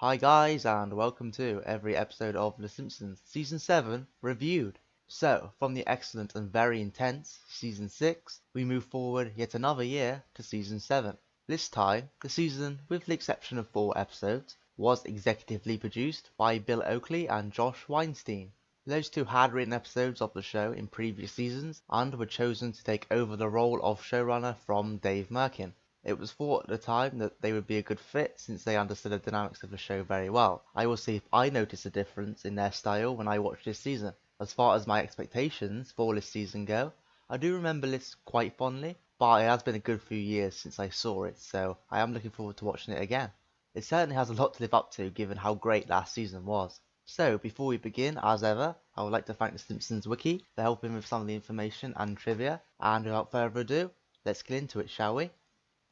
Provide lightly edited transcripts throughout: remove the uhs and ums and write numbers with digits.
Hi guys, and welcome to every episode of The Simpsons Season 7 reviewed. So, from the excellent and very intense Season 6, we move forward yet another year to Season 7. This time, the season, with the exception of 4 episodes, was executively produced by Bill Oakley and Josh Weinstein. Those two had written episodes of the show in previous seasons and were chosen to take over the role of showrunner from Dave Merkin. It was thought at the time that they would be a good fit since they understood the dynamics of the show very well. I will see if I notice a difference in their style when I watch this season. As far as my expectations for this season go, I do remember this quite fondly, but it has been a good few years since I saw it, so I am looking forward to watching it again. It certainly has a lot to live up to given how great last season was. So, before we begin, as ever, I would like to thank the Simpsons wiki for helping with some of the information and trivia, and without further ado, let's get into it, shall we?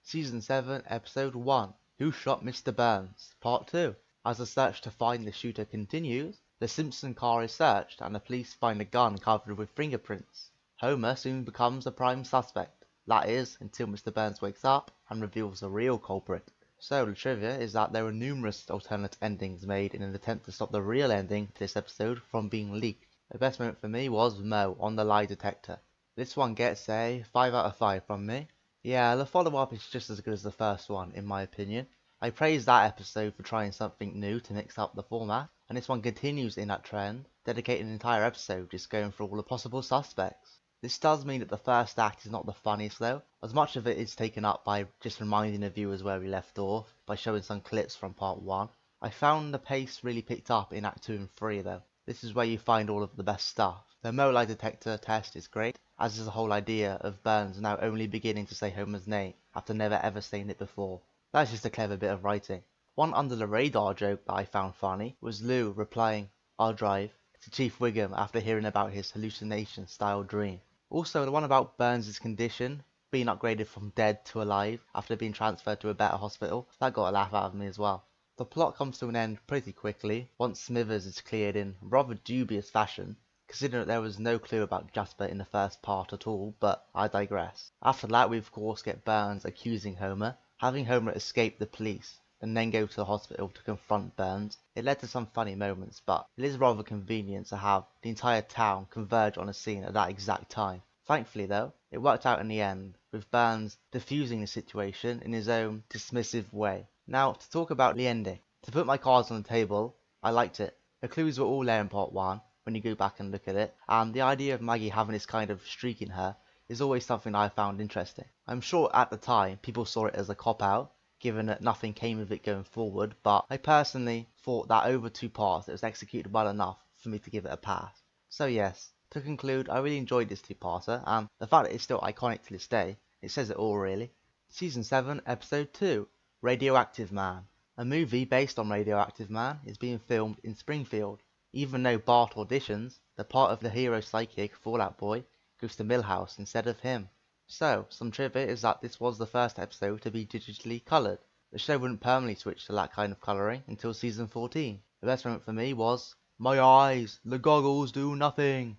Season 7, Episode 1, Who Shot Mr. Burns? Part 2. As the search to find the shooter continues, the Simpson car is searched and the police find a gun covered with fingerprints. Homer soon becomes a prime suspect, that is, until Mr. Burns wakes up and reveals the real culprit. So the trivia is that there were numerous alternate endings made in an attempt to stop the real ending to this episode from being leaked. The best moment for me was Moe on the lie detector. This one gets a 5 out of 5 from me. Yeah, the follow-up is just as good as the first one, in my opinion. I praised that episode for trying something new to mix up the format, and this one continues in that trend, dedicating an entire episode just going through all the possible suspects. This does mean that the first act is not the funniest though, as much of it is taken up by just reminding the viewers where we left off, by showing some clips from part 1. I found the pace really picked up in Act 2 and 3 though. This is where you find all of the best stuff. The Moe lie detector test is great, as is the whole idea of Burns now only beginning to say Homer's name after never ever saying it before. That's just a clever bit of writing. One under the radar joke that I found funny was Lou replying, "I'll drive," to Chief Wiggum after hearing about his hallucination style dream. Also the one about Burns' condition being upgraded from dead to alive after being transferred to a better hospital, that got a laugh out of me as well. The plot comes to an end pretty quickly once Smithers is cleared in rather dubious fashion, considering that there was no clue about Jasper in the first part at all, but I digress. After that we of course get Burns accusing Homer, having Homer escape the police, and then go to the hospital to confront Burns. It led to some funny moments, but it is rather convenient to have the entire town converge on a scene at that exact time. Thankfully though, it worked out in the end, with Burns diffusing the situation in his own dismissive way. Now, to talk about the ending. To put my cards on the table, I liked it. The clues were all there in part 1, when you go back and look at it, and the idea of Maggie having this kind of streak in her is always something I found interesting. I'm sure at the time people saw it as a cop-out, given that nothing came of it going forward, but I personally thought that over 2 parts it was executed well enough for me to give it a pass. So yes, to conclude, I really enjoyed this 2-parter, and the fact that it's still iconic to this day, it says it all really. Season 7, Episode 2, Radioactive Man. A movie based on Radioactive Man is being filmed in Springfield. Even though Bart auditions, the part of the hero psychic Fallout Boy goes to Milhouse instead of him. So, some trivia is that this was the first episode to be digitally coloured. The show wouldn't permanently switch to that kind of colouring until season 14. The best moment for me was, "My eyes, the goggles do nothing."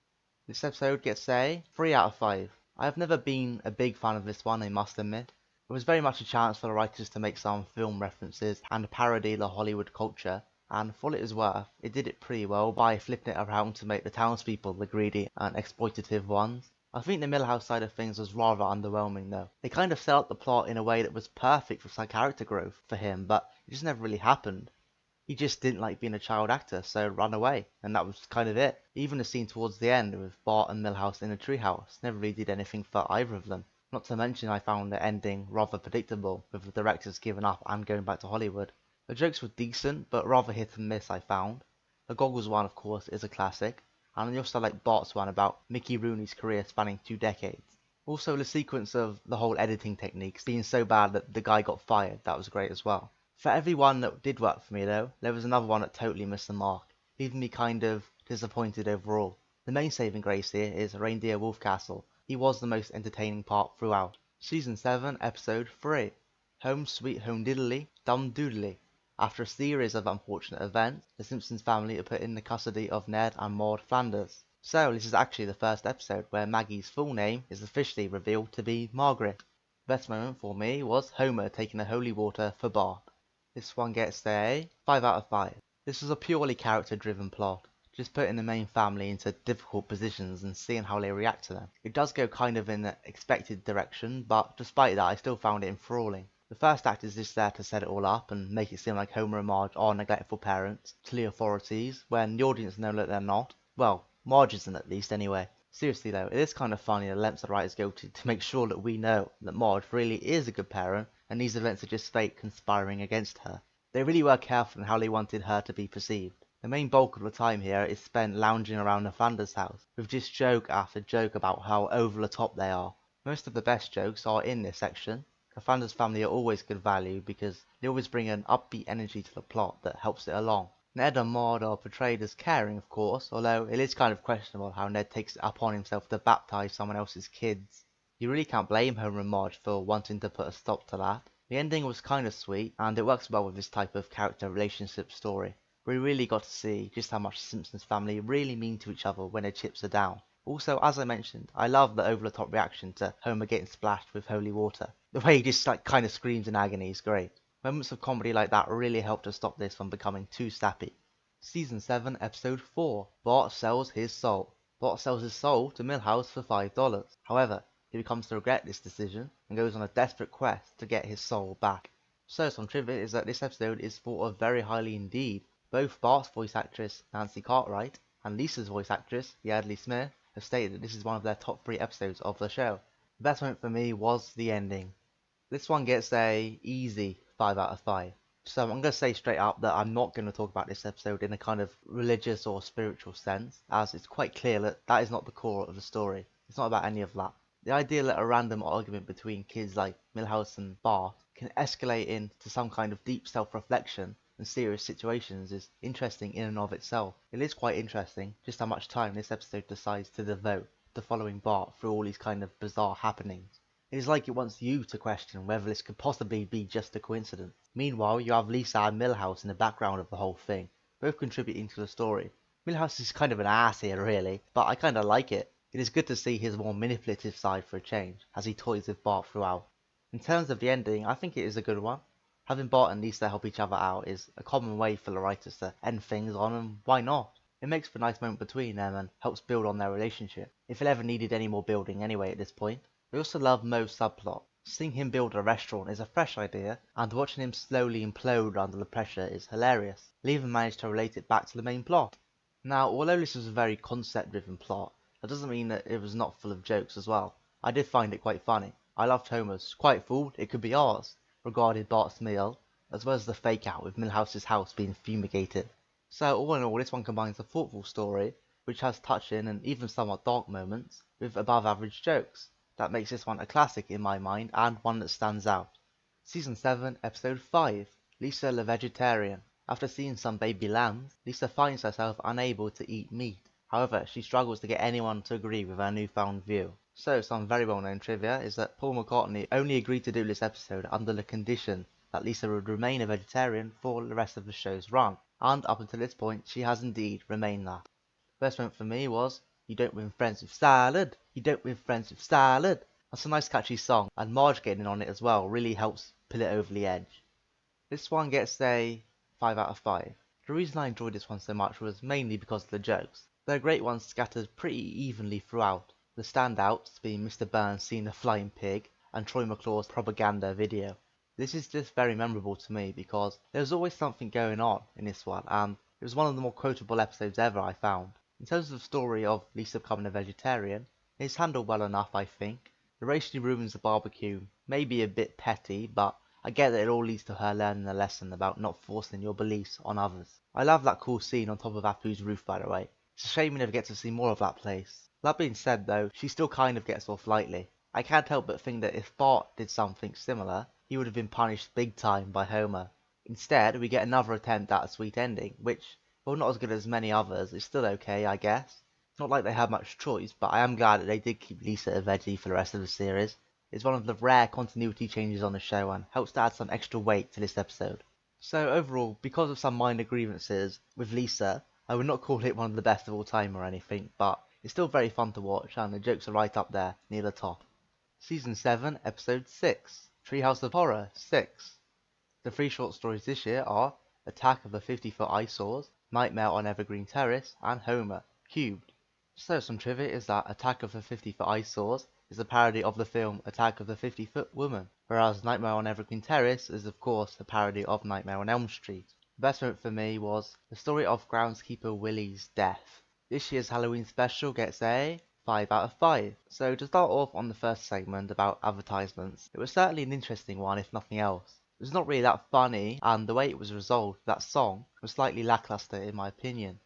This episode gets a 3 out of 5. I have never been a big fan of this one, I must admit. It was very much a chance for the writers to make some film references and parody the Hollywood culture, and for what it is worth, it did it pretty well by flipping it around to make the townspeople the greedy and exploitative ones. I think the Milhouse side of things was rather underwhelming though. They kind of set up the plot in a way that was perfect for some character growth for him, but it just never really happened. He just didn't like being a child actor, so ran away, and that was kind of it. Even the scene towards the end with Bart and Milhouse in a treehouse never really did anything for either of them. Not to mention I found the ending rather predictable, with the directors giving up and going back to Hollywood. The jokes were decent, but rather hit and miss I found. The goggles one of course is a classic, and I also like Bart's one about Mickey Rooney's career spanning 2 decades. Also the sequence of the whole editing techniques being so bad that the guy got fired, that was great as well. For every one that did work for me though, there was another one that totally missed the mark, leaving me kind of disappointed overall. The main saving grace here is Reindeer Wolfcastle. He was the most entertaining part throughout. Season 7, Episode 3, Home Sweet Homediddly-Dum-Doodily. After a series of unfortunate events, the Simpsons family are put in the custody of Ned and Maud Flanders. So this is actually the first episode where Maggie's full name is officially revealed to be Margaret. The best moment for me was Homer taking the holy water for Bart. This one gets a 5 out of 5. This was a purely character driven plot, just putting the main family into difficult positions and seeing how they react to them. It does go kind of in the expected direction, but despite that I still found it enthralling. The first act is just there to set it all up and make it seem like Homer and Marge are neglectful parents to the authorities, when the audience know that they're not. Well, Marge isn't, at least anyway. Seriously though, it is kind of funny the lengths the writers go to make sure that we know that Marge really is a good parent and these events are just fate conspiring against her. They really were careful in how they wanted her to be perceived. The main bulk of the time here is spent lounging around the Flanders house, with just joke after joke about how over the top they are. Most of the best jokes are in this section. The Flanders family are always good value because they always bring an upbeat energy to the plot that helps it along. Ned and Maud are portrayed as caring, of course, although it is kind of questionable how Ned takes it upon himself to baptise someone else's kids. You really can't blame Homer and Marge for wanting to put a stop to that. The ending was kind of sweet, and it works well with this type of character relationship story. We really got to see just how much the Simpsons family really mean to each other when their chips are down. Also, as I mentioned, I love the over-the-top reaction to Homer getting splashed with holy water. The way he just kind of screams in agony is great. Moments of comedy like that really helped to stop this from becoming too sappy. Season 7, Episode 4, Bart Sells His Soul. Bart sells his soul to Milhouse for $5. However, he becomes to regret this decision and goes on a desperate quest to get his soul back. So some trivia is that this episode is thought of very highly indeed. Both Bart's voice actress, Nancy Cartwright, and Lisa's voice actress, Yardley Smith, have stated that this is one of their top 3 episodes of the show. The best moment for me was the ending. This one gets a easy 5 out of 5. So I'm going to say straight up that I'm not going to talk about this episode in a kind of religious or spiritual sense, as it's quite clear that that is not the core of the story. It's not about any of that. The idea that a random argument between kids like Milhouse and Bart can escalate into some kind of deep self-reflection and serious situations is interesting in and of itself. It is quite interesting just how much time this episode decides to devote to following Bart through all these kind of bizarre happenings. It is like it wants you to question whether this could possibly be just a coincidence. Meanwhile, you have Lisa and Milhouse in the background of the whole thing, both contributing to the story. Milhouse is kind of an ass here really, but I kinda like it. It is good to see his more manipulative side for a change, as he toys with Bart throughout. In terms of the ending, I think it is a good one. Having Bart and Lisa help each other out is a common way for the writers to end things on, and why not? It makes for a nice moment between them and helps build on their relationship, if it ever needed any more building anyway at this point. I also love Moe's subplot. Seeing him build a restaurant is a fresh idea, and watching him slowly implode under the pressure is hilarious. They even managed to relate it back to the main plot. Now, although this was a very concept-driven plot, that doesn't mean that it was not full of jokes as well. I did find it quite funny. I loved Homer's "quite full, it could be ours" regarding Bart's meal, as well as the fake-out with Milhouse's house being fumigated. So all in all, this one combines a thoughtful story, which has touching and even somewhat dark moments, with above-average jokes. That makes this one a classic in my mind, and one that stands out. Season 7, Episode 5, Lisa the Vegetarian. After seeing some baby lambs, Lisa finds herself unable to eat meat. However, she struggles to get anyone to agree with her newfound view. So, some very well-known trivia is that Paul McCartney only agreed to do this episode under the condition that Lisa would remain a vegetarian for the rest of the show's run, and up until this point, she has indeed remained that. Best moment for me was "You don't win friends with salad, you don't win friends with salad." That's a nice catchy song, and Marge getting in on it as well really helps pull it over the edge. This one gets a 5 out of 5. The reason I enjoyed this one so much was mainly because of the jokes. They're great ones scattered pretty evenly throughout, the standouts being Mr. Burns seeing a flying pig and Troy McClure's propaganda video. This is just very memorable to me because there's always something going on in this one, and it was one of the more quotable episodes ever I found. In terms of the story of Lisa becoming a vegetarian, it is handled well enough I think. The racially ruins the barbecue may be a bit petty, but I get that it all leads to her learning a lesson about not forcing your beliefs on others. I love that cool scene on top of Apu's roof by the way. It's a shame we never get to see more of that place. That being said though, she still kind of gets off lightly. I can't help but think that if Bart did something similar, he would have been punished big time by Homer. Instead, we get another attempt at a sweet ending, which, while not as good as many others, is still okay, I guess. It's not like they had much choice, but I am glad that they did keep Lisa a veggie for the rest of the series. It's one of the rare continuity changes on the show and helps to add some extra weight to this episode. So overall, because of some minor grievances with Lisa, I would not call it one of the best of all time or anything, but it's still very fun to watch and the jokes are right up there, near the top. Season 7, Episode 6, Treehouse of Horror 6. The three short stories this year are Attack of the 50-Foot Eyesores, Nightmare on Evergreen Terrace, and Homer, Cubed. So some trivia is that Attack of the 50-Foot Eyesores is a parody of the film Attack of the 50-Foot Woman, whereas Nightmare on Evergreen Terrace is of course a parody of Nightmare on Elm Street. The best moment for me was the story of groundskeeper Willie's death. This year's Halloween special gets a 5 out of 5. So to start off on the first segment about advertisements, it was certainly an interesting one if nothing else. It was not really that funny, and the way it was resolved, that song, was slightly lackluster in my opinion.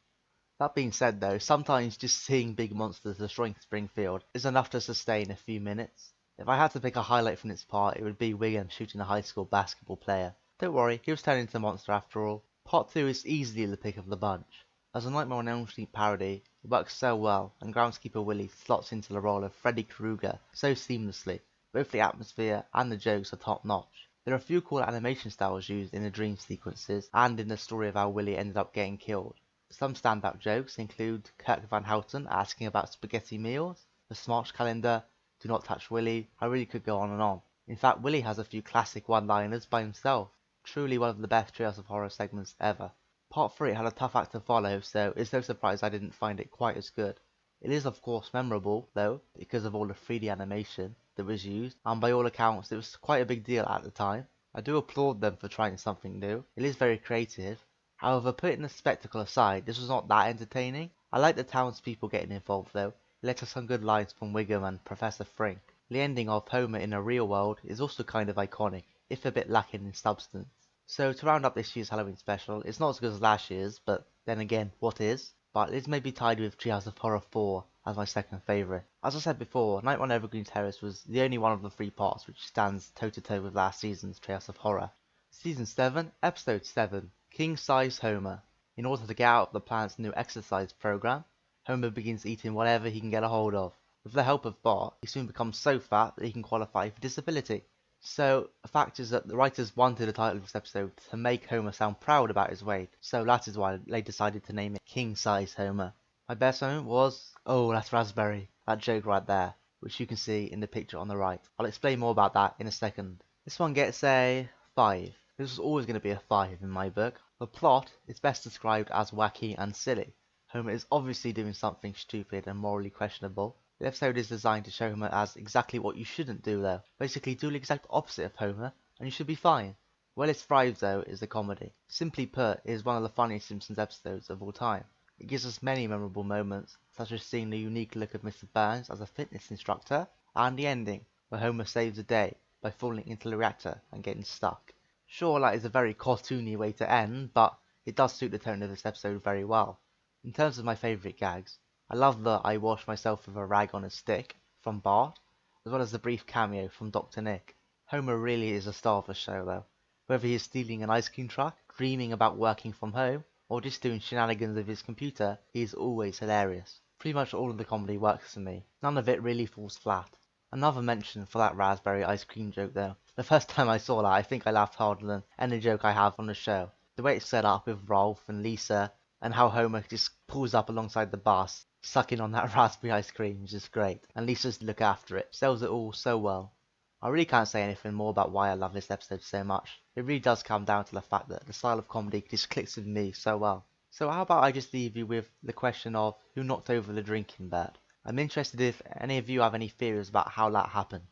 That being said though, sometimes just seeing big monsters destroying Springfield is enough to sustain a few minutes. If I had to pick a highlight from its part, it would be Wiggum shooting a high school basketball player. Don't worry, he was turned into a monster after all. Part 2 is easily the pick of the bunch. As a Nightmare on Elm Street parody, it works so well, and Groundskeeper Willie slots into the role of Freddy Krueger so seamlessly. Both the atmosphere and the jokes are top notch. There are a few cool animation styles used in the dream sequences and in the story of how Willie ended up getting killed. Some standout jokes include Kirk Van Houten asking about spaghetti meals, the Smarch calendar, do not touch Willie. I really could go on and on. In fact, Willie has a few classic one-liners by himself. Truly one of the best Treehouse of Horror segments ever. Part 3 had a tough act to follow, so it's no surprise I didn't find it quite as good. It is of course memorable, though, because of all the 3D animation that was used, and by all accounts it was quite a big deal at the time. I do applaud them for trying something new. It is very creative. However, putting the spectacle aside, this was not that entertaining. I like the townspeople getting involved though. It led to some good lines from Wiggum and Professor Frink. The ending of Homer in a real world is also kind of iconic, if a bit lacking in substance. So to round up this year's Halloween special, it's not as good as last year's, but then again, what is? But it is maybe tied with Treehouse of Horror 4 as my second favourite. As I said before, Nightmare on Evergreen Terrace was the only one of the three parts which stands toe to toe with last season's Treehouse of Horror. Season 7, Episode 7, King Size Homer. In order to get out of the planet's new exercise program, Homer begins eating whatever he can get a hold of. With the help of Bart, he soon becomes so fat that he can qualify for disability. So, the fact is that the writers wanted the title of this episode to make Homer sound proud about his weight, so that is why they decided to name it King Size Homer. My best moment was, oh, that's raspberry, that joke right there, which you can see in the picture on the right. I'll explain more about that in a second. This one gets a 5. This was always going to be a 5 in my book. The plot is best described as wacky and silly. Homer is obviously doing something stupid and morally questionable. The episode is designed to show Homer as exactly what you shouldn't do though. Basically do the exact opposite of Homer and you should be fine. Where it thrives though is the comedy. Simply put, it is one of the funniest Simpsons episodes of all time. It gives us many memorable moments, such as seeing the unique look of Mr. Burns as a fitness instructor, and the ending, where Homer saves the day by falling into the reactor and getting stuck. Sure, that is a very cartoony way to end, but it does suit the tone of this episode very well. In terms of my favourite gags, I love the I wash myself with a rag on a stick from Bart, as well as the brief cameo from Dr. Nick. Homer really is a star of the show though. Whether he is stealing an ice cream truck, dreaming about working from home, or just doing shenanigans with his computer, he is always hilarious. Pretty much all of the comedy works for me. None of it really falls flat. Another mention for that raspberry ice cream joke though. The first time I saw that, I think I laughed harder than any joke I have on the show. The way it's set up with Rolf and Lisa, and how Homer just pulls up alongside the bus, sucking on that raspberry ice cream is just great. And Lisa's look after it, sells it all so well. I really can't say anything more about why I love this episode so much. It really does come down to the fact that the style of comedy just clicks with me so well. So how about I just leave you with the question of who knocked over the drinking bird? I'm interested if any of you have any theories about how that happened.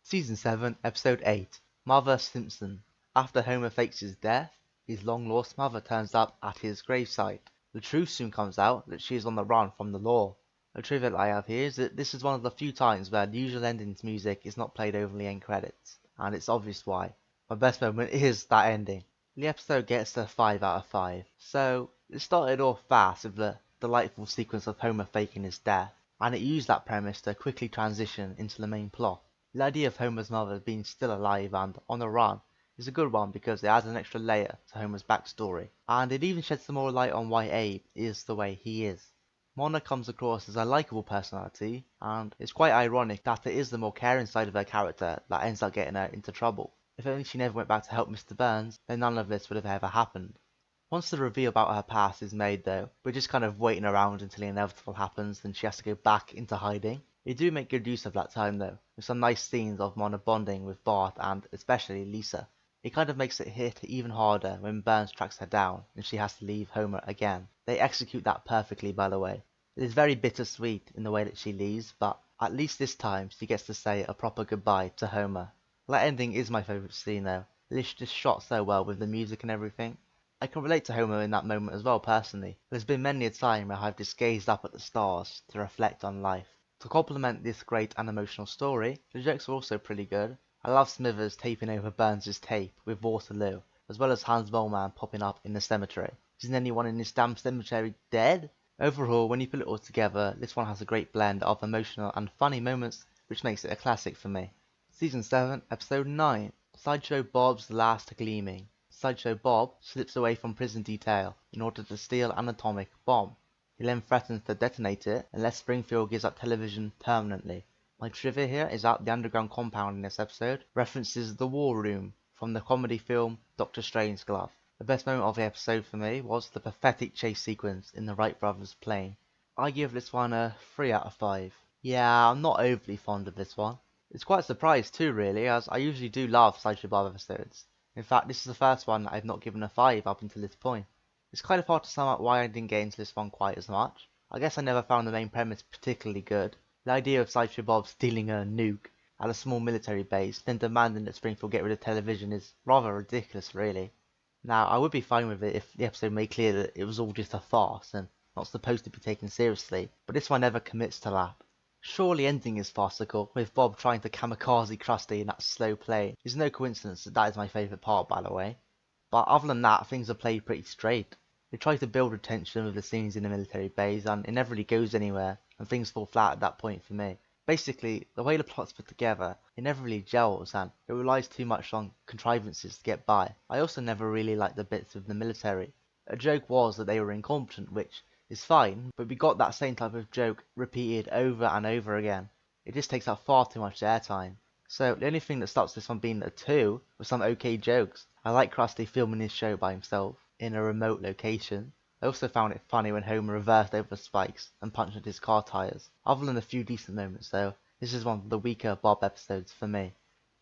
Season 7, Episode 8, Mother Simpson. After Homer fakes his death, his long-lost mother turns up at his gravesite. The truth soon comes out that she is on the run from the law. A trivia that I have here is that this is one of the few times where the usual endings music is not played over the end credits, and it's obvious why. My best moment is that ending. The episode gets a 5 out of 5. So, it started off fast with the delightful sequence of Homer faking his death, and it used that premise to quickly transition into the main plot. The idea of Homer's mother being still alive and on the run is a good one because it adds an extra layer to Homer's backstory, and it even sheds some more light on why Abe is the way he is. Mona comes across as a likeable personality, and it's quite ironic that it is the more caring side of her character that ends up getting her into trouble. If only she never went back to help Mr. Burns, then none of this would have ever happened. Once the reveal about her past is made though, we're just kind of waiting around until the inevitable happens and she has to go back into hiding. They do make good use of that time though, with some nice scenes of Mona bonding with Bart and especially Lisa. It kind of makes it hit even harder when Burns tracks her down and she has to leave Homer again. They execute that perfectly, by the way. It is very bittersweet in the way that she leaves, but at least this time she gets to say a proper goodbye to Homer. That ending is my favourite scene though. It's just shot so well with the music and everything. I can relate to Homer in that moment as well personally. There's been many a time where I've just gazed up at the stars to reflect on life. To complement this great and emotional story, the jokes are also pretty good. I love Smithers taping over Burns' tape with Waterloo, as well as Hans Moleman popping up in the cemetery. Isn't anyone in this damn cemetery dead? Overall, when you put it all together, this one has a great blend of emotional and funny moments, which makes it a classic for me. Season 7, Episode 9, Sideshow Bob's Last Gleaming. Sideshow Bob slips away from prison detail in order to steal an atomic bomb. He then threatens to detonate it unless Springfield gives up television permanently. My trivia here is that the underground compound in this episode references the War Room from the comedy film Doctor Strangelove. The best moment of the episode for me was the pathetic chase sequence in the Wright brothers' plane. I give this one a 3 out of 5. Yeah, I'm not overly fond of this one. It's quite a surprise too really, as I usually do love Sideshow Bob episodes. In fact, this is the first one that I've not given a 5 up until this point. It's kind of hard to sum up why I didn't get into this one quite as much. I guess I never found the main premise particularly good. The idea of Sideshow Bob stealing a nuke at a small military base, then demanding that Springfield get rid of television is rather ridiculous really. Now, I would be fine with it if the episode made clear that it was all just a farce and not supposed to be taken seriously, but this one never commits to that. Surely ending is farcical, with Bob trying to kamikaze Krusty in that slow plane. It's no coincidence that that is my favourite part, by the way. But other than that, things are played pretty straight. They try to build tension with the scenes in the military base, and it never really goes anywhere, and things fall flat at that point for me. Basically, the way the plot's put together, it never really gels, and it relies too much on contrivances to get by. I also never really liked the bits with the military. A joke was that they were incompetent, which is fine, but we got that same type of joke repeated over and over again. It just takes up far too much airtime. So the only thing that stops this from being a 2 was some okay jokes. I like Krusty filming his show by himself in a remote location. I also found it funny when Homer reversed over spikes and punctured his car tires. Other than a few decent moments though, this is one of the weaker Bob episodes for me.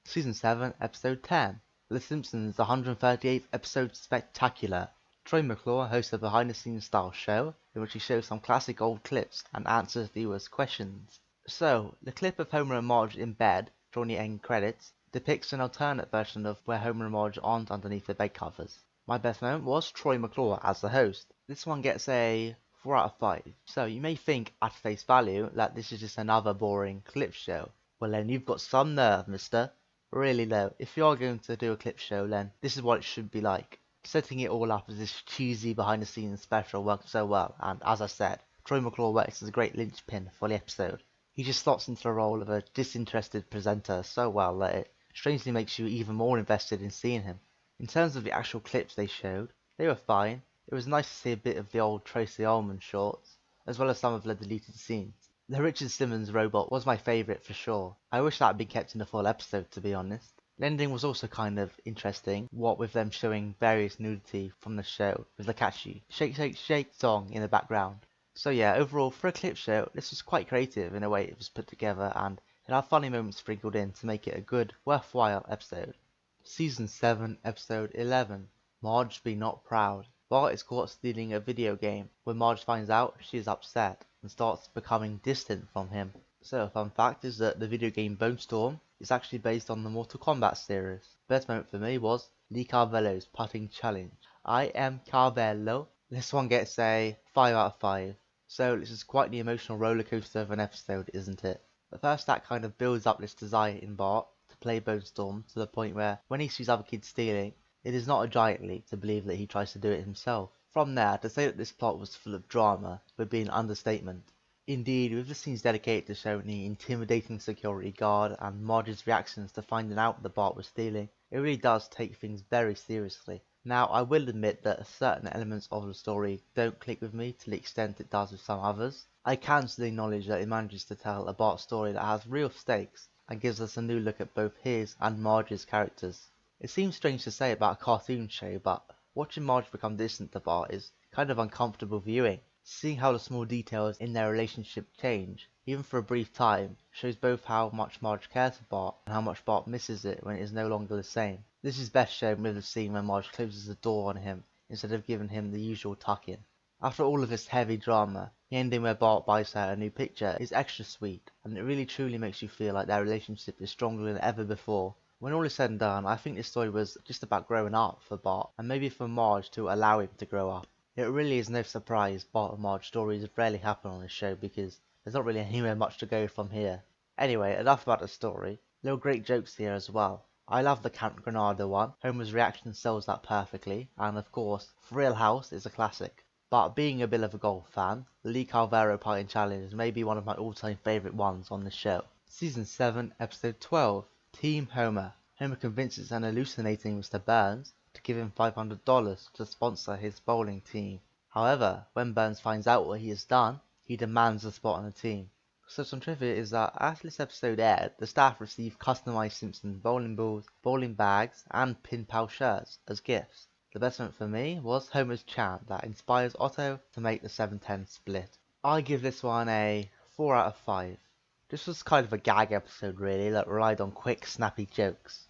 Season 7, Episode 10, The Simpsons 138th Episode Spectacular. Troy McClure hosts a behind-the-scenes style show in which he shows some classic old clips and answers viewers' questions. So, the clip of Homer and Marge in bed, during the end credits, depicts an alternate version of where Homer and Marge aren't underneath the bed covers. My best moment was Troy McClure as the host. This one gets a 4 out of 5. So, you may think at face value that this is just another boring clip show. Well then, you've got some nerve, mister. Really though, if you are going to do a clip show, then this is what it should be like. Setting it all up as this cheesy behind the scenes special worked so well, and as I said, Troy McClure works as a great linchpin for the episode. He just slots into the role of a disinterested presenter so well that it strangely makes you even more invested in seeing him. In terms of the actual clips they showed, they were fine. It was nice to see a bit of the old Tracy Ullman shorts, as well as some of the deleted scenes. The Richard Simmons robot was my favourite for sure. I wish that had been kept in the full episode to be honest. The ending was also kind of interesting, what with them showing various nudity from the show, with the catchy Shake Shake Shake song in the background. So yeah, overall, for a clip show, this was quite creative in the way it was put together, and it had funny moments sprinkled in to make it a good, worthwhile episode. Season 7, Episode 11, Marge Be Not Proud. Bart is caught stealing a video game. When Marge finds out, she is upset, and starts becoming distant from him. So a fun fact is that the video game Bone Storm is actually based on the Mortal Kombat series. Best moment for me was Lee Carvello's putting challenge. I am Carvello. This one gets a 5 out of 5. So this is quite the emotional rollercoaster of an episode, isn't it? The first act kind of builds up this desire in Bart to play Bone Storm to the point where when he sees other kids stealing, it is not a giant leap to believe that he tries to do it himself. From there, to say that this plot was full of drama would be an understatement. Indeed, with the scenes dedicated to showing the intimidating security guard and Marge's reactions to finding out that Bart was stealing, it really does take things very seriously. Now, I will admit that certain elements of the story don't click with me to the extent it does with some others. I can still acknowledge that it manages to tell a Bart story that has real stakes and gives us a new look at both his and Marge's characters. It seems strange to say about a cartoon show, but watching Marge become distant to Bart is kind of uncomfortable viewing. Seeing how the small details in their relationship change even for a brief time, shows both how much Marge cares for Bart and how much Bart misses it when it is no longer the same. This is best shown with the scene when Marge closes the door on him instead of giving him the usual tuck-in. After all of this heavy drama, the ending where Bart buys her a new picture is extra sweet, and it really truly makes you feel like their relationship is stronger than ever before. When all is said and done, I think this story was just about growing up for Bart, and maybe for Marge to allow him to grow up. It really is no surprise Bart and Marge stories rarely happen on this show because there's not really anywhere much to go from here. Anyway, enough about the story. Little great jokes here as well. I love the Count Granada one, Homer's reaction sells that perfectly, and of course, Thrill House is a classic. But being a bit of a golf fan, the Lee Calvero Pie Challenge may be one of my all-time favourite ones on the show. Season 7, Episode 12, Team Homer. Homer convinces an hallucinating Mr. Burns to give him $500 to sponsor his bowling team. However, when Burns finds out what he has done, he demands a spot on the team. So some trivia is that after this episode aired, the staff received customized Simpsons bowling balls, bowling bags, and pin pal shirts as gifts. The best moment for me was Homer's chant that inspires Otto to make the 7-10 split. I give this one a 4 out of 5. This was kind of a gag episode really that relied on quick, snappy jokes.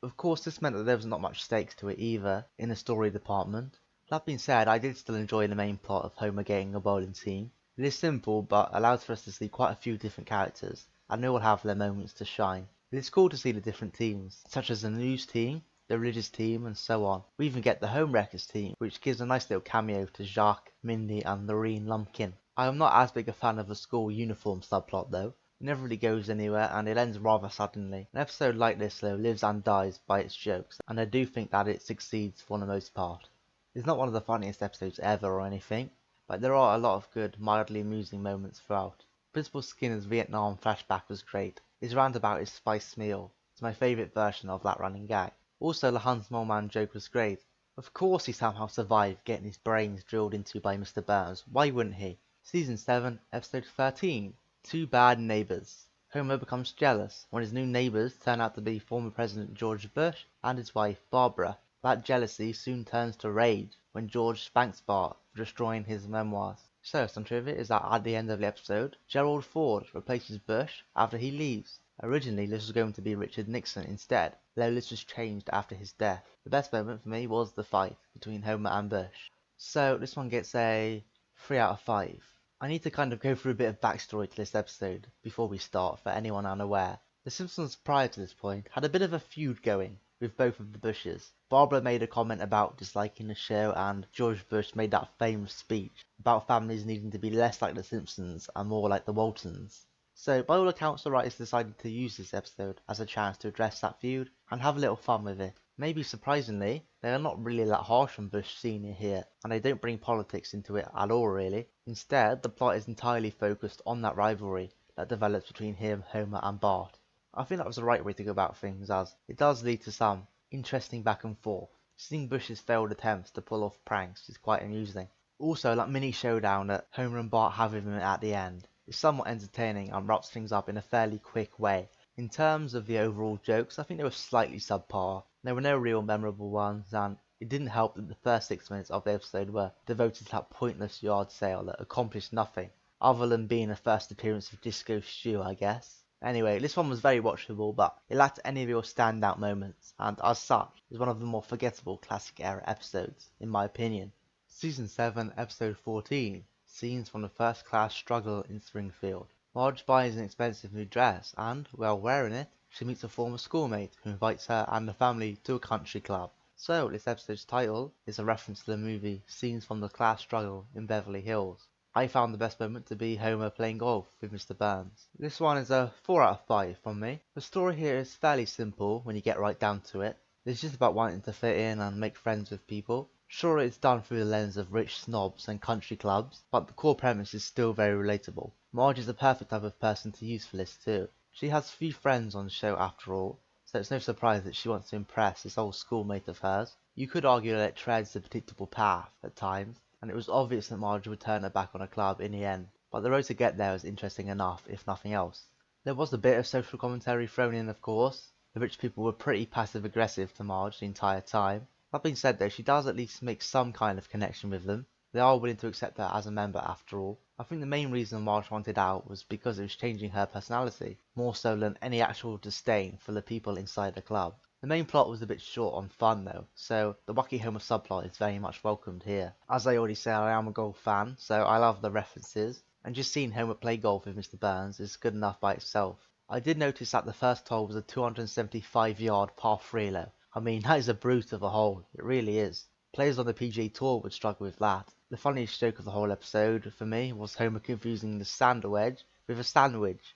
Of course, this meant that there was not much stakes to it either in the story department. That being said, I did still enjoy the main plot of Homer getting a bowling team. It is simple, but allows for us to see quite a few different characters, and they all have their moments to shine. It is cool to see the different teams, such as the news team, the religious team, and so on. We even get the Homewreckers team, which gives a nice little cameo to Jacques, Mindy, and Lorene Lumpkin. I am not as big a fan of the school uniform subplot though. It never really goes anywhere, and it ends rather suddenly. An episode like this though lives and dies by its jokes, and I do think that it succeeds for the most part. It's not one of the funniest episodes ever or anything, but there are a lot of good, mildly amusing moments throughout. Principal Skinner's Vietnam flashback was great. His rant about his spiced meal is my favourite version of that running gag. Also, the Hans Moleman joke was great. Of course he somehow survived getting his brains drilled into by Mr. Burns. Why wouldn't he? Season 7, Episode 13. Two Bad Neighbors. Homer becomes jealous when his new neighbors turn out to be former President George Bush and his wife Barbara. That jealousy soon turns to rage when George spanks Bart for destroying his memoirs. So, some trivia is that at the end of the episode, Gerald Ford replaces Bush after he leaves. Originally, this was going to be Richard Nixon instead, though this was changed after his death. The best moment for me was the fight between Homer and Bush. So, this one gets a 3 out of 5. I need to kind of go through a bit of backstory to this episode before we start for anyone unaware. The Simpsons prior to this point had a bit of a feud going with both of the Bushes. Barbara made a comment about disliking the show and George Bush made that famous speech about families needing to be less like the Simpsons and more like the Waltons. So by all accounts the writers decided to use this episode as a chance to address that feud and have a little fun with it. Maybe surprisingly, they are not really that harsh on Bush Sr. here, and they don't bring politics into it at all really. Instead, the plot is entirely focused on that rivalry that develops between him, Homer and Bart. I think that was the right way to go about things, as it does lead to some interesting back and forth. Seeing Bush's failed attempts to pull off pranks is quite amusing. Also, that mini showdown that Homer and Bart have with him at the end is somewhat entertaining and wraps things up in a fairly quick way. In terms of the overall jokes, I think they were slightly subpar. There were no real memorable ones, and it didn't help that the first 6 minutes of the episode were devoted to that pointless yard sale that accomplished nothing, other than being a first appearance of Disco Stew, I guess. Anyway, this one was very watchable, but it lacked any real standout moments, and as such, is one of the more forgettable classic era episodes, in my opinion. Season 7, Episode 14, Scenes from the First Class Struggle in Springfield. Marge buys an expensive new dress, and, while wearing it, she meets a former schoolmate who invites her and the family to a country club. So, this episode's title is a reference to the movie Scenes from the Class Struggle in Beverly Hills. I found the best moment to be Homer playing golf with Mr. Burns. This one is a 4 out of 5 from me. The story here is fairly simple when you get right down to it. It's just about wanting to fit in and make friends with people. Sure, it's done through the lens of rich snobs and country clubs, but the core premise is still very relatable. Marge is the perfect type of person to use for this too. She has few friends on the show after all, so it's no surprise that she wants to impress this old schoolmate of hers. You could argue that it treads a predictable path at times, and it was obvious that Marge would turn her back on a club in the end, but the road to get there was interesting enough, if nothing else. There was a bit of social commentary thrown in, of course. The rich people were pretty passive-aggressive to Marge the entire time. That being said though, she does at least make some kind of connection with them. They are willing to accept her as a member after all. I think the main reason Marge wanted out was because it was changing her personality, more so than any actual disdain for the people inside the club. The main plot was a bit short on fun though, so the wacky Homer subplot is very much welcomed here. As I already said, I am a golf fan, so I love the references, and just seeing Homer play golf with Mr. Burns is good enough by itself. I did notice that the first hole was a 275-yard par 3 though. I mean, that is a brute of a hole, it really is. Players on the PGA Tour would struggle with that. The funniest joke of the whole episode, for me, was Homer confusing the sander wedge with a sandwich.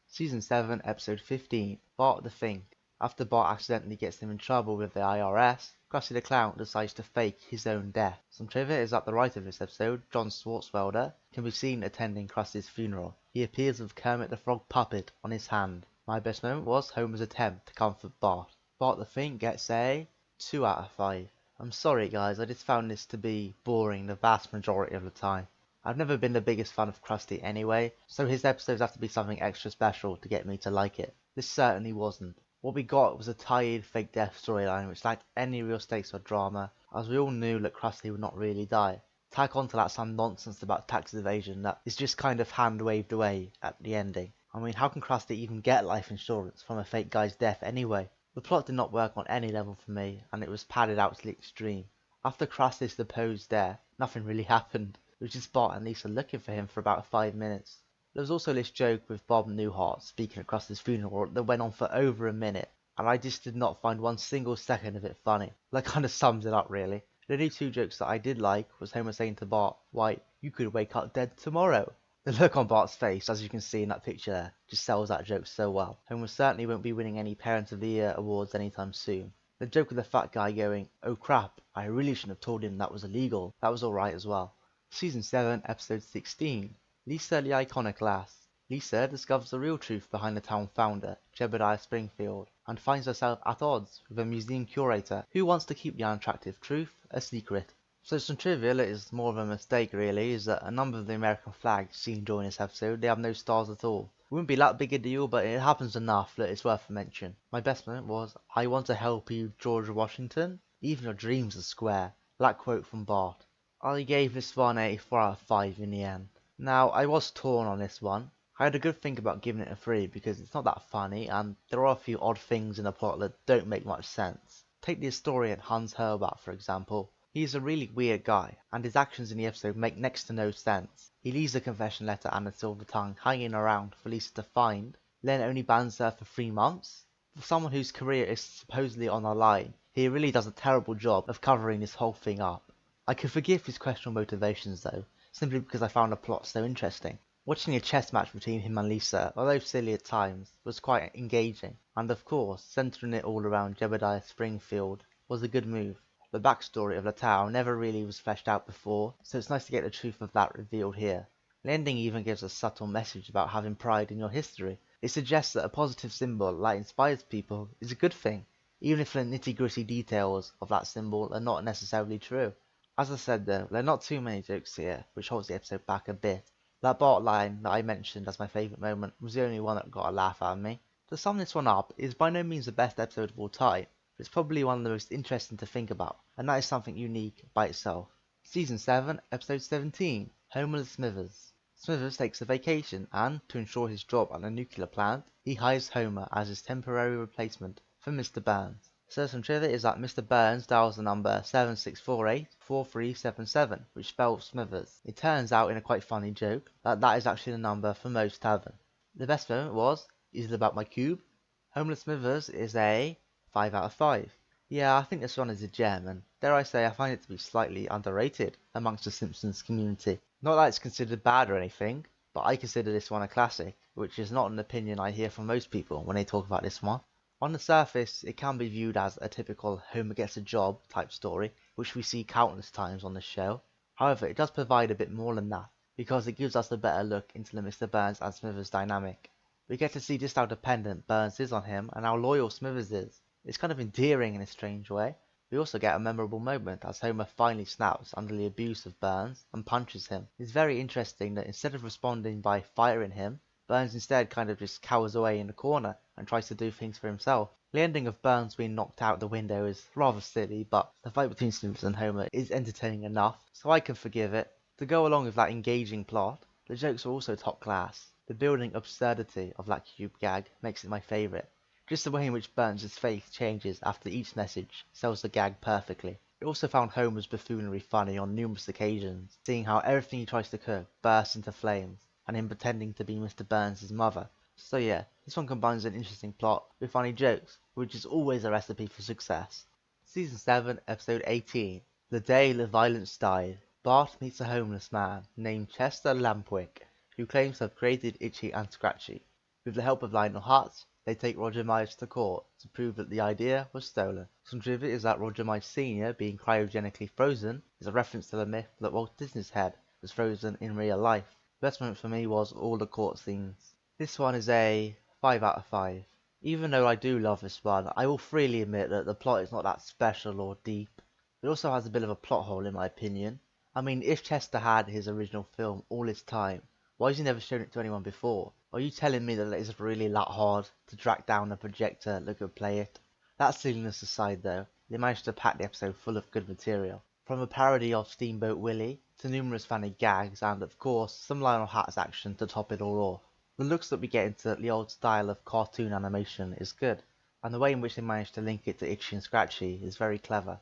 Season 7, Episode 15, Bart the Fink. After Bart accidentally gets him in trouble with the IRS, Krusty the Clown decides to fake his own death. Some trivia is that the writer of this episode, John Swartzwelder, can be seen attending Krusty's funeral. He appears with Kermit the Frog puppet on his hand. My best moment was Homer's attempt to comfort Bart. Bart the Fink gets a 2 out of 5. I'm sorry guys, I just found this to be boring the vast majority of the time. I've never been the biggest fan of Krusty anyway, so his episodes have to be something extra special to get me to like it. This certainly wasn't. What we got was a tired fake death storyline which lacked any real stakes or drama, as we all knew that Krusty would not really die. Tack onto that some nonsense about tax evasion that is just kind of hand waved away at the ending. I mean, how can Krusty even get life insurance from a fake guy's death anyway? The plot did not work on any level for me, and it was padded out to the extreme. After Krusty's supposed death, nothing really happened. It was just Bart and Lisa looking for him for about 5 minutes. There was also this joke with Bob Newhart speaking at Krusty's funeral that went on for over a minute, and I just did not find one single second of it funny. That kind of sums it up really. The only 2 jokes that I did like was Homer saying to Bart, "Why, you could wake up dead tomorrow." The look on Bart's face, as you can see in that picture there, just sells that joke so well. Homer certainly won't be winning any Parent of the Year awards anytime soon. The joke of the fat guy going, "Oh crap, I really shouldn't have told him that was illegal," that was alright as well. Season 7, Episode 16, Lisa the Iconoclast. Lisa discovers the real truth behind the town founder, Jebediah Springfield, and finds herself at odds with a museum curator who wants to keep the unattractive truth a secret. So some trivia that is more of a mistake really is that a number of the American flags seen during this episode, they have no stars at all. It wouldn't be that big a deal, but it happens enough that it's worth a mention. My best moment was, "I want to help you, George Washington. Even your dreams are square." That quote from Bart. I gave this one a 4 out of 5 in the end. Now, I was torn on this one. I had a good think about giving it a 3 because it's not that funny and there are a few odd things in the plot that don't make much sense. Take the historian Hans Herbert for example. He is a really weird guy, and his actions in the episode make next to no sense. He leaves a confession letter and a silver tongue hanging around for Lisa to find, then only bans her for 3 months? For someone whose career is supposedly on the line, he really does a terrible job of covering this whole thing up. I can forgive his questionable motivations though, simply because I found the plot so interesting. Watching a chess match between him and Lisa, although silly at times, was quite engaging, and of course, centering it all around Jebediah Springfield was a good move. The backstory of the town never really was fleshed out before, so it's nice to get the truth of that revealed here. The ending even gives a subtle message about having pride in your history. It suggests that a positive symbol that inspires people is a good thing, even if the nitty-gritty details of that symbol are not necessarily true. As I said though, there are not too many jokes here, which holds the episode back a bit. That Bart line that I mentioned as my favourite moment was the only one that got a laugh out of me. To sum this one up, it is by no means the best episode of all time, but it's probably one of the most interesting to think about, and that is something unique by itself. Season 7, Episode 17, Homer Smithers. Smithers takes a vacation and, to ensure his job at the nuclear plant, he hires Homer as his temporary replacement for Mr. Burns. So some trivia is that Mr. Burns dials the number 7648-4377, which spells Smithers. It turns out in a quite funny joke that that is actually the number for Moe's Tavern. The best moment was, is it about my cube? Homer Smithers is a 5 out of 5. Yeah, I think this one is a gem, and dare I say I find it to be slightly underrated amongst the Simpsons community. Not that it's considered bad or anything, but I consider this one a classic, which is not an opinion I hear from most people when they talk about this one. On the surface, it can be viewed as a typical Homer gets a job type story, which we see countless times on the show. However, it does provide a bit more than that, because it gives us a better look into the Mr. Burns and Smithers dynamic. We get to see just how dependent Burns is on him and how loyal Smithers is. It's kind of endearing in a strange way. We also get a memorable moment as Homer finally snaps under the abuse of Burns and punches him. It's very interesting that instead of responding by firing him, Burns instead kind of just cowers away in the corner and tries to do things for himself. The ending of Burns being knocked out the window is rather silly, but the fight between Simpson and Homer is entertaining enough, so I can forgive it. To go along with that engaging plot, the jokes are also top class. The building absurdity of that cube gag makes it my favourite. Just the way in which Burns' face changes after each message sells the gag perfectly. I also found Homer's buffoonery funny on numerous occasions, seeing how everything he tries to cook bursts into flames, and him pretending to be Mr. Burns' mother. So yeah, this one combines an interesting plot with funny jokes, which is always a recipe for success. Season 7, Episode 18, The Day the Violence Died. Bart meets a homeless man named Chester Lampwick, who claims to have created Itchy and Scratchy. With the help of Lionel Hutz, they take Roger Mudge to court to prove that the idea was stolen. Some trivia is that Roger Mudge Sr. being cryogenically frozen is a reference to the myth that Walt Disney's head was frozen in real life. The best moment for me was all the court scenes. This one is a 5 out of 5. Even though I do love this one, I will freely admit that the plot is not that special or deep. It also has a bit of a plot hole in my opinion. I mean, if Chester had his original film all this time, why has he never shown it to anyone before? Are you telling me that it's really that hard to track down a projector that could play it? That silliness aside though, they managed to pack the episode full of good material. From a parody of Steamboat Willie, to numerous funny gags, and of course, some Lionel Hutz action to top it all off. The looks that we get into the old style of cartoon animation is good, and the way in which they managed to link it to Itchy and Scratchy is very clever.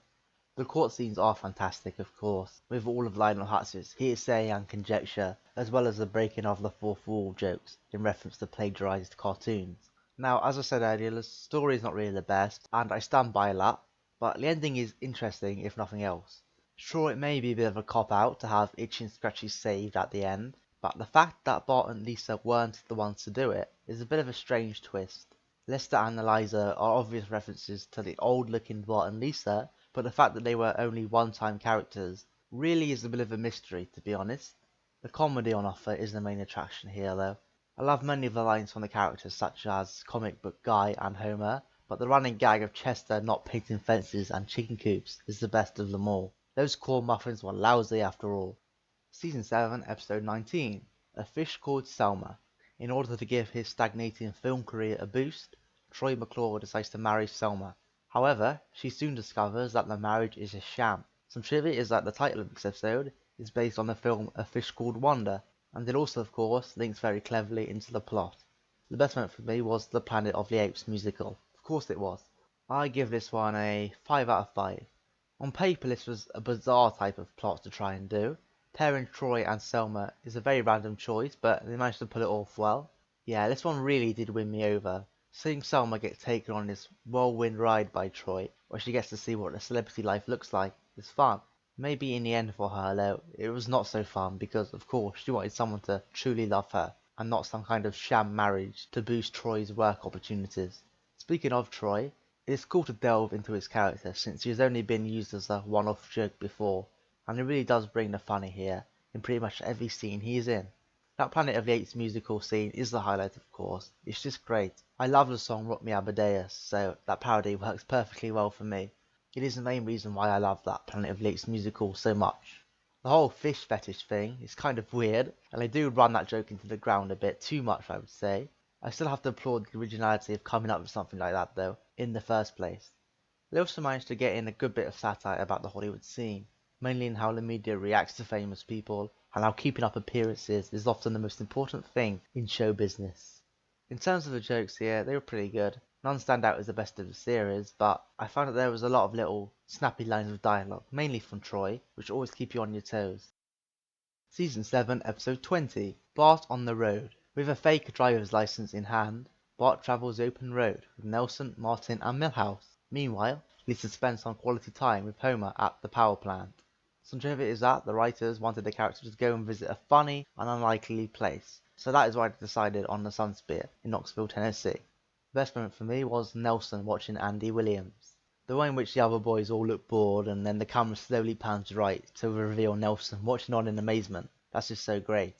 The court scenes are fantastic, of course, with all of Lionel Hutz's hearsay and conjecture, as well as the breaking of the fourth wall jokes in reference to plagiarized cartoons. Now, as I said earlier, the story is not really the best, and I stand by that, but the ending is interesting if nothing else. Sure, it may be a bit of a cop-out to have Itchy and Scratchy saved at the end, but the fact that Bart and Lisa weren't the ones to do it is a bit of a strange twist. Lester and Eliza are obvious references to the old-looking Bart and Lisa, but the fact that they were only one-time characters really is a bit of a mystery, to be honest. The comedy on offer is the main attraction here, though. I love many of the lines from the characters, such as Comic Book Guy and Homer, but the running gag of Chester not painting fences and chicken coops is the best of them all. Those corn muffins were lousy after all. Season 7, Episode 19, A Fish Called Selma. In order to give his stagnating film career a boost, Troy McClure decides to marry Selma. However, she soon discovers that the marriage is a sham. Some trivia is that the title of this episode is based on the film A Fish Called Wanda, and it also, of course, links very cleverly into the plot. The best moment for me was the Planet of the Apes musical. Of course it was. I give this one a 5 out of 5. On paper, this was a bizarre type of plot to try and do. Pairing Troy and Selma is a very random choice, but they managed to pull it off well. Yeah, this one really did win me over. Seeing Selma get taken on this whirlwind ride by Troy, where she gets to see what a celebrity life looks like, is fun. Maybe in the end for her, though, it was not so fun because, of course, she wanted someone to truly love her, and not some kind of sham marriage to boost Troy's work opportunities. Speaking of Troy, it is cool to delve into his character since he has only been used as a one-off joke before, and it really does bring the funny here in pretty much every scene he is in. That Planet of the Apes musical scene is the highlight, of course. It's just great. I love the song Rock Me Amadeus, so that parody works perfectly well for me. It is the main reason why I love that Planet of the Apes musical so much. The whole fish fetish thing is kind of weird, and they do run that joke into the ground a bit too much, I would say. I still have to applaud the originality of coming up with something like that, though, in the first place. They also managed to get in a good bit of satire about the Hollywood scene, mainly in how the media reacts to famous people, and how keeping up appearances is often the most important thing in show business. In terms of the jokes here, they were pretty good. None stand out as the best of the series, but I found that there was a lot of little snappy lines of dialogue, mainly from Troy, which always keep you on your toes. Season 7, Episode 20, Bart on the Road. With a fake driver's license in hand, Bart travels the open road with Nelson, Martin and Milhouse. Meanwhile, Lisa spends some quality time with Homer at the power plant. Some trivia is that the writers wanted the characters to go and visit a funny and unlikely place, so that is why they decided on the Sunspear in Knoxville, Tennessee. The best moment for me was Nelson watching Andy Williams. The way in which the other boys all look bored and then the camera slowly pans right to reveal Nelson watching on in amazement. That's just so great.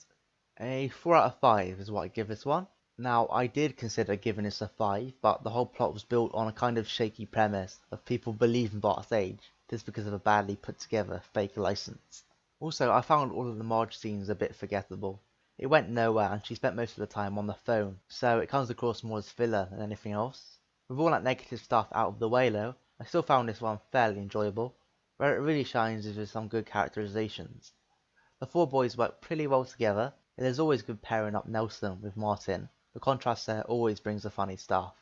A 4 out of 5 is what I give this one. Now, I did consider giving this a 5, but the whole plot was built on a kind of shaky premise of people believing Bart's age, just because of a badly put together fake license. Also, I found all of the Marge scenes a bit forgettable. It went nowhere and she spent most of the time on the phone, so it comes across more as filler than anything else. With all that negative stuff out of the way though, I still found this one fairly enjoyable. Where it really shines is with some good characterizations. The four boys work pretty well together, and there's always good pairing up Nelson with Martin. The contrast there always brings the funny stuff.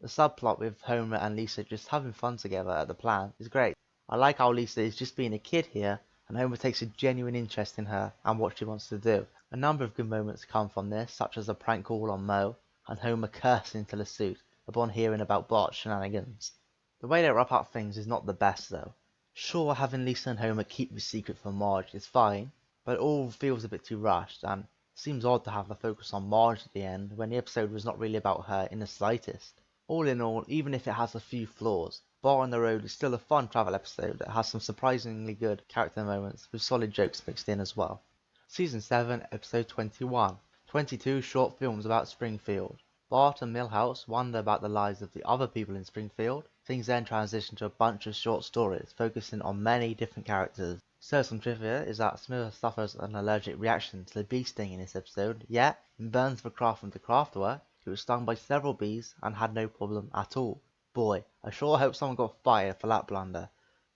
The subplot with Homer and Lisa just having fun together at the plant is great. I like how Lisa is just being a kid here, and Homer takes a genuine interest in her and what she wants to do. A number of good moments come from this, such as a prank call on Moe, and Homer cursing into the suit upon hearing about Bart's shenanigans. The way they wrap up things is not the best though. Sure, having Lisa and Homer keep the secret from Marge is fine, but it all feels a bit too rushed, and seems odd to have the focus on Marge at the end when the episode was not really about her in the slightest. All in all, even if it has a few flaws, Bart on the Road is still a fun travel episode that has some surprisingly good character moments with solid jokes mixed in as well. Season 7, Episode 21. 22 short films about Springfield. Bart and Milhouse wonder about the lives of the other people in Springfield. Things then transition to a bunch of short stories focusing on many different characters. So some trivia is that Smith suffers an allergic reaction to the bee sting in this episode, yet in Burns for Craft and the Crafter, he was stung by several bees and had no problem at all. Boy, I sure hope someone got fired for that blunder.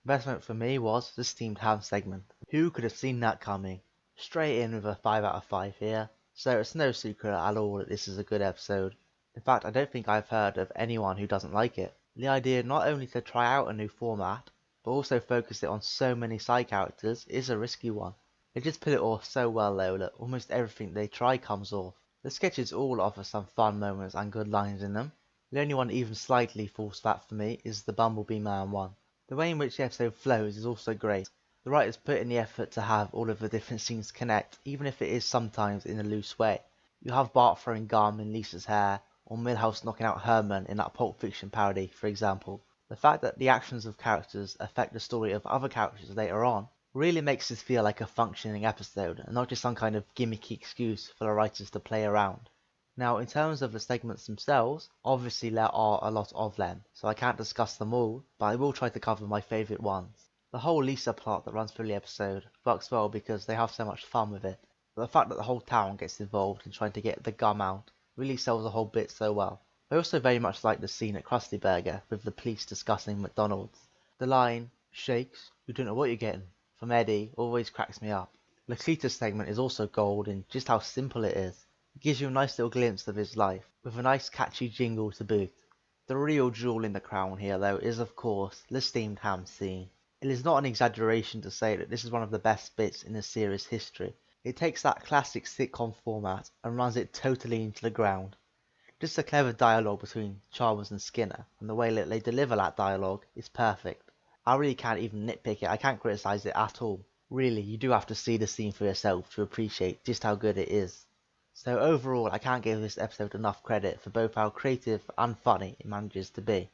The best moment for me was the steamed ham segment. Who could have seen that coming? Straight in with a 5 out of 5 here, so it's no secret at all that this is a good episode. In fact, I don't think I've heard of anyone who doesn't like it. The idea not only to try out a new format, but also focus it on so many side characters is a risky one. They just put it off so well though that almost everything they try comes off. The sketches all offer some fun moments and good lines in them. The only one even slightly falls flat for me is the Bumblebee Man one. The way in which the episode flows is also great. The writers put in the effort to have all of the different scenes connect, even if it is sometimes in a loose way. You have Bart throwing gum in Lisa's hair, or Milhouse knocking out Herman in that Pulp Fiction parody, for example. The fact that the actions of characters affect the story of other characters later on really makes this feel like a functioning episode, and not just some kind of gimmicky excuse for the writers to play around. Now, in terms of the segments themselves, obviously there are a lot of them, so I can't discuss them all, but I will try to cover my favourite ones. The whole Lisa plot that runs through the episode works well because they have so much fun with it, but the fact that the whole town gets involved in trying to get the gum out really sells the whole bit so well. I also very much like the scene at Krusty Burger with the police discussing McDonald's. The line, "Shakes, you don't know what you're getting," from Eddie always cracks me up. The Cletus segment is also gold in just how simple it is. It gives you a nice little glimpse of his life, with a nice catchy jingle to boot. The real jewel in the crown here though is of course the steamed ham scene. It is not an exaggeration to say that this is one of the best bits in the series' history. It takes that classic sitcom format and runs it totally into the ground. Just the clever dialogue between Chalmers and Skinner, and the way that they deliver that dialogue is perfect. I really can't even nitpick it, I can't criticise it at all. Really, you do have to see the scene for yourself to appreciate just how good it is. So overall, I can't give this episode enough credit for both how creative and funny it manages to be.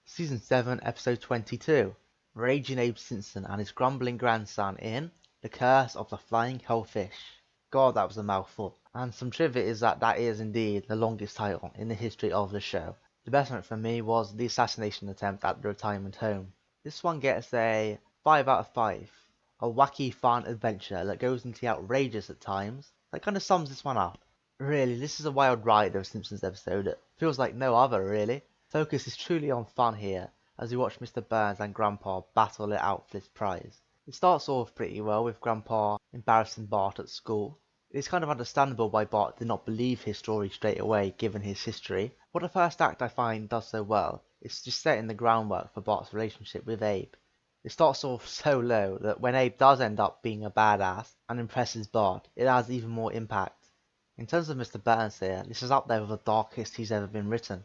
Season 7, Episode 22. Raging Abe Simpson and his grumbling grandson in The Curse of the Flying Hellfish. God, that was a mouthful. And some trivia is that that is indeed the longest title in the history of the show. The best one for me was the assassination attempt at the retirement home. This one gets a 5 out of 5. A wacky, fun adventure that goes into the outrageous at times. That kind of sums this one up. Really, this is a wild ride of a Simpsons episode that feels like no other, really. Focus is truly on fun here, as we watch Mr. Burns and Grandpa battle it out for this prize. It starts off pretty well with Grandpa embarrassing Bart at school. It's kind of understandable why Bart did not believe his story straight away given his history. What the first act I find does so well is just setting the groundwork for Bart's relationship with Abe. It starts off so low that when Abe does end up being a badass and impresses Bart, it has even more impact. In terms of Mr. Burns here, this is up there with the darkest he's ever been written.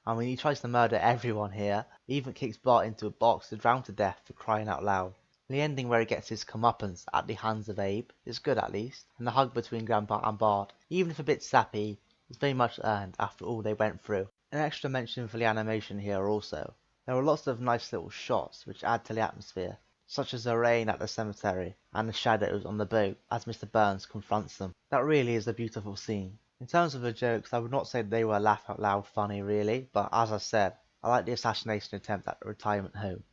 And when he tries to murder everyone here, he even kicks Bart into a box to drown to death for crying out loud. The ending where he gets his comeuppance at the hands of Abe is good at least, and the hug between Grandpa and Bart, even if a bit sappy, is very much earned after all they went through. An extra mention for the animation here also. There are lots of nice little shots which add to the atmosphere, such as the rain at the cemetery and the shadows on the boat as Mr. Burns confronts them. That really is a beautiful scene. In terms of the jokes, I would not say they were laugh out loud funny really, but as I said, I like the assassination attempt at the retirement home.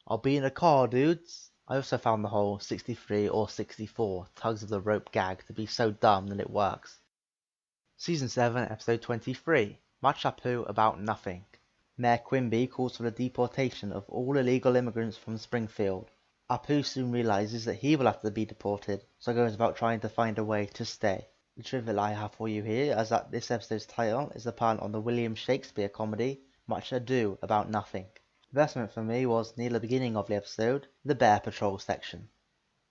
"I'll be in a car, dudes," I also found the whole 63 or 64 tugs of the rope gag to be so dumb that it works. Season 7, Episode 23, Much Apu About Nothing. Mayor Quimby calls for the deportation of all illegal immigrants from Springfield. Apu soon realizes that he will have to be deported, so goes about trying to find a way to stay. The trivia I have for you here is that this episode's title is a pun on the William Shakespeare comedy Much Ado About Nothing. The best moment for me was near the beginning of the episode, the Bear Patrol section.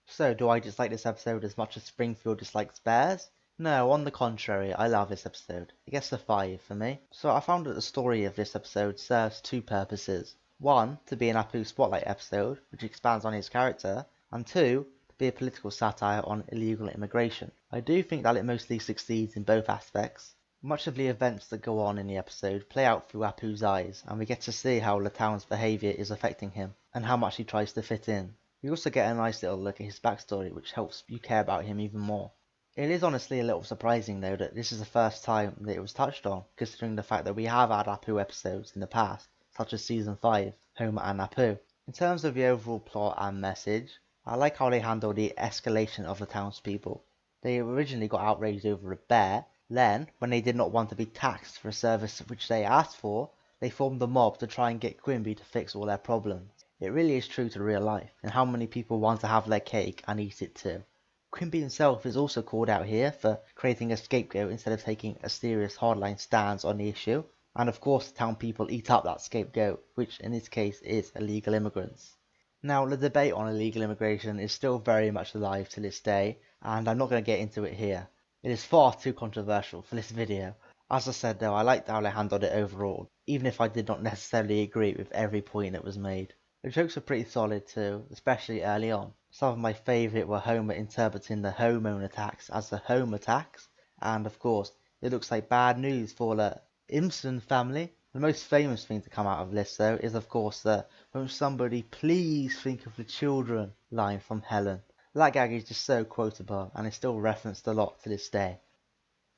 So, do I dislike this episode as much as Springfield dislikes bears? No, on the contrary, I love this episode. It gets a 5 for me. So I found that the story of this episode serves two purposes. One, to be an Apu Spotlight episode, which expands on his character, and two, to be a political satire on illegal immigration. I do think that it mostly succeeds in both aspects. Much of the events that go on in the episode play out through Apu's eyes, and we get to see how the town's behaviour is affecting him, and how much he tries to fit in. We also get a nice little look at his backstory, which helps you care about him even more. It is honestly a little surprising though that this is the first time that it was touched on, considering the fact that we have had Apu episodes in the past, such as Season 5, Homer and Apu. In terms of the overall plot and message, I like how they handle the escalation of the townspeople. They originally got outraged over a bear, then, when they did not want to be taxed for a service which they asked for, they formed a mob to try and get Quimby to fix all their problems. It really is true to real life, and how many people want to have their cake and eat it too. Quimby himself is also called out here for creating a scapegoat instead of taking a serious hardline stance on the issue, and of course the town people eat up that scapegoat, which in this case is illegal immigrants. Now, the debate on illegal immigration is still very much alive to this day, and I'm not going to get into it here. It is far too controversial for this video. As I said though, I liked how they handled it overall, even if I did not necessarily agree with every point that was made. The jokes were pretty solid too, especially early on. Some of my favourite were Homer interpreting the hormone attacks as the home attacks, and of course, it looks like bad news for the Simpson family. The most famous thing to come out of this though is of course the "Won't somebody please think of the children" line from Helen. That gag is just so quotable and is still referenced a lot to this day.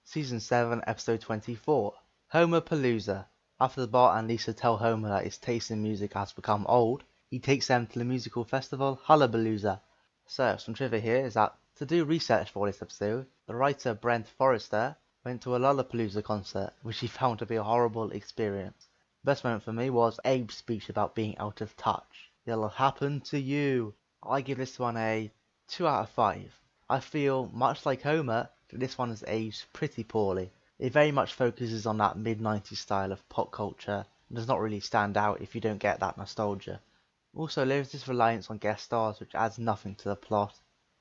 Season 7, Episode 24, Hommerpalooza. After Bart and Lisa tell Homer that his taste in music has become old, he takes them to the musical festival Hullabalooza. So, some trivia here is that to do research for this episode, the writer Brent Forrester went to a Lollapalooza concert, which he found to be a horrible experience. The best moment for me was Abe's speech about being out of touch. It'll happen to you. I give this one a 2 out of 5. I feel, much like Homer, that this one has aged pretty poorly. It very much focuses on that mid-90s style of pop culture and does not really stand out if you don't get that nostalgia. Also, there is this reliance on guest stars which adds nothing to the plot.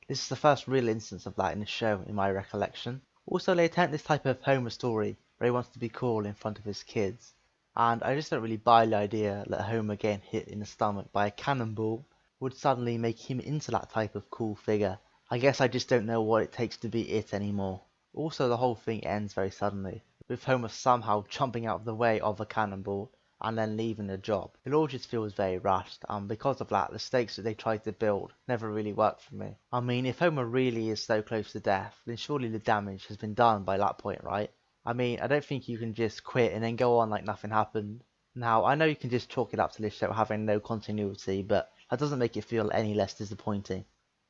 This is the first real instance of that in the show in my recollection. Also, they attempt this type of Homer story where he wants to be cool in front of his kids. And I just don't really buy the idea that Homer getting hit in the stomach by a cannonball would suddenly make him into that type of cool figure. I guess I just don't know what it takes to be it anymore. Also, the whole thing ends very suddenly, with Homer somehow jumping out of the way of a cannonball and then leaving the job. It all just feels very rushed, and because of that, the stakes that they tried to build never really worked for me. I mean, if Homer really is so close to death, then surely the damage has been done by that point, right? I mean, I don't think you can just quit and then go on like nothing happened. Now, I know you can just chalk it up to this show having no continuity, but that doesn't make it feel any less disappointing.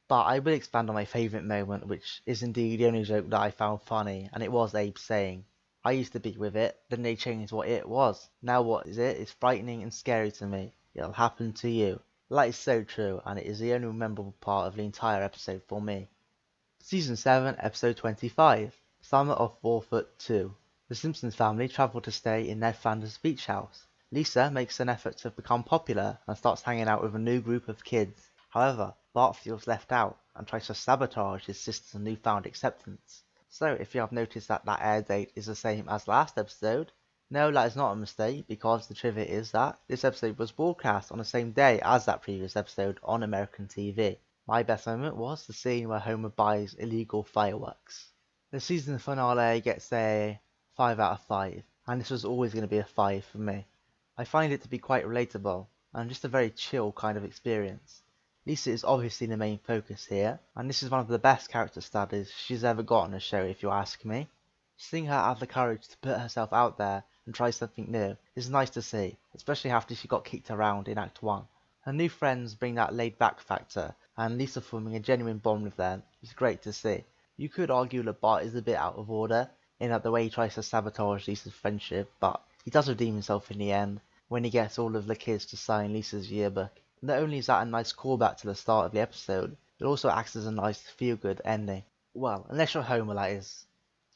But I will expand on my favourite moment, which is indeed the only joke that I found funny, and it was Abe saying, "I used to be with it, then they changed what it was. Now what is it? It's frightening and scary to me. It'll happen to you." That is so true, and it is the only memorable part of the entire episode for me. Season 7, Episode 25, Summer of 4'2". The Simpsons family travel to stay in Ned Flanders' beach house. Lisa makes an effort to become popular and starts hanging out with a new group of kids. However, Bart feels left out and tries to sabotage his sister's newfound acceptance. So, if you have noticed that air date is the same as last episode, no, that is not a mistake, because the trivia is that this episode was broadcast on the same day as that previous episode on American TV. My best moment was the scene where Homer buys illegal fireworks. The season finale gets a 5 out of 5, and this was always going to be a 5 for me. I find it to be quite relatable, and just a very chill kind of experience. Lisa is obviously the main focus here, and this is one of the best character studies she's ever got on a show if you ask me. Seeing her have the courage to put herself out there and try something new is nice to see, especially after she got kicked around in Act 1. Her new friends bring that laid-back factor, and Lisa forming a genuine bond with them is great to see. You could argue that Bart is a bit out of order, in that the way he tries to sabotage Lisa's friendship, but he does redeem himself in the end, when he gets all of the kids to sign Lisa's yearbook. Not only is that a nice callback to the start of the episode, it also acts as a nice feel-good ending. Well, unless you're Homer, that is.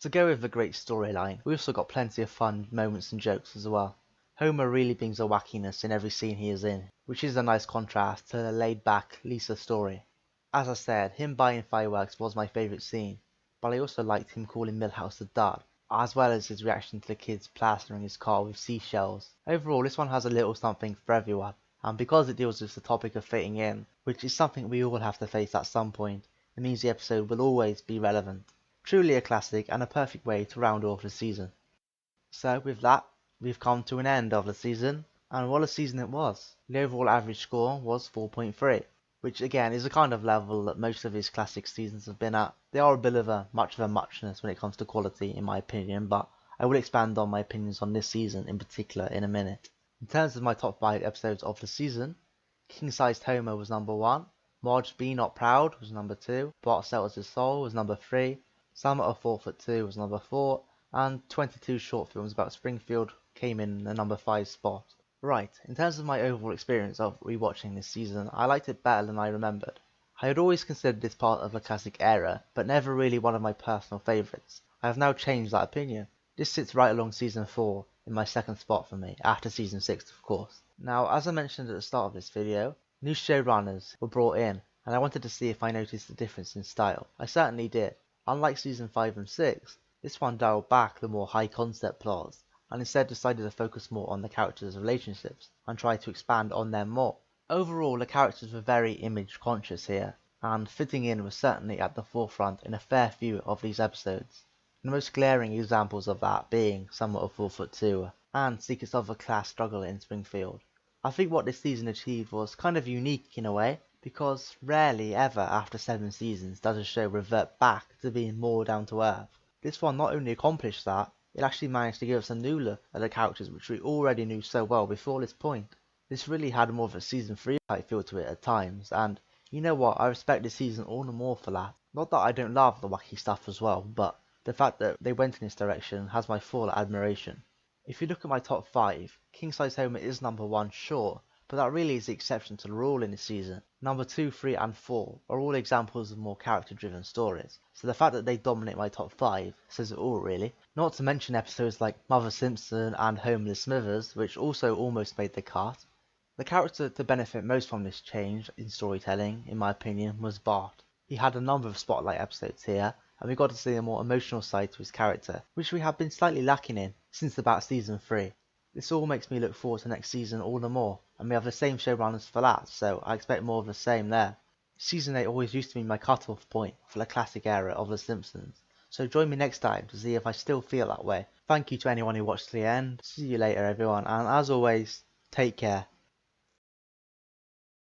To go with the great storyline, we also got plenty of fun moments and jokes as well. Homer really brings a wackiness in every scene he is in, which is a nice contrast to the laid-back Lisa story. As I said, him buying fireworks was my favourite scene, but I also liked him calling Milhouse a dud, as well as his reaction to the kids plastering his car with seashells. Overall, this one has a little something for everyone, and because it deals with the topic of fitting in, which is something we all have to face at some point, it means the episode will always be relevant. Truly a classic and a perfect way to round off the season. So with that, we've come to an end of the season, and what a season it was. The overall average score was 4.3, which again is the kind of level that most of his classic seasons have been at. They are a bit of a muchness when it comes to quality in my opinion, but I will expand on my opinions on this season in particular in a minute. In terms of my top 5 episodes of the season, King-Sized Homer was number 1, Marge Be Not Proud was number 2, Bart Sells His Soul was number 3, Selma of 4'2" was number 4, and 22 short films about Springfield came in the number 5 spot. Right, in terms of my overall experience of rewatching this season, I liked it better than I remembered. I had always considered this part of the classic era, but never really one of my personal favourites. I have now changed that opinion. This sits right along season 4 in my second spot for me, after season 6 of course. Now, as I mentioned at the start of this video, new showrunners were brought in, and I wanted to see if I noticed a difference in style. I certainly did. Unlike season 5 and 6, this one dialed back the more high concept plots, and instead decided to focus more on the characters' relationships, and try to expand on them more. Overall, the characters were very image conscious here, and fitting in was certainly at the forefront in a fair few of these episodes. The most glaring examples of that being Somewhat of 4'2", and Secrets of a Class Struggle in Springfield. I think what this season achieved was kind of unique in a way, because rarely ever after 7 seasons does a show revert back to being more down to earth. This one not only accomplished that, it actually managed to give us a new look at the characters which we already knew so well before this point. This really had more of a season 3 type feel to it at times, and you know what, I respect this season all the more for that. Not that I don't love the wacky stuff as well, but the fact that they went in this direction has my full admiration. If you look at my top 5, King-Size Homer is number 1, sure, but that really is the exception to the rule in this season. Number 2, 3 and 4 are all examples of more character driven stories, so the fact that they dominate my top 5 says it all really. Not to mention episodes like Mother Simpson and Homeless Smithers, which also almost made the cut. The character to benefit most from this change in storytelling, in my opinion, was Bart. He had a number of spotlight episodes here, and we got to see a more emotional side to his character, which we have been slightly lacking in since about season 3. This all makes me look forward to next season all the more, and we have the same showrunners for that, so I expect more of the same there. Season 8 always used to be my cut-off point for the classic era of The Simpsons, so join me next time to see if I still feel that way. Thank you to anyone who watched to the end, see you later everyone, and as always, take care.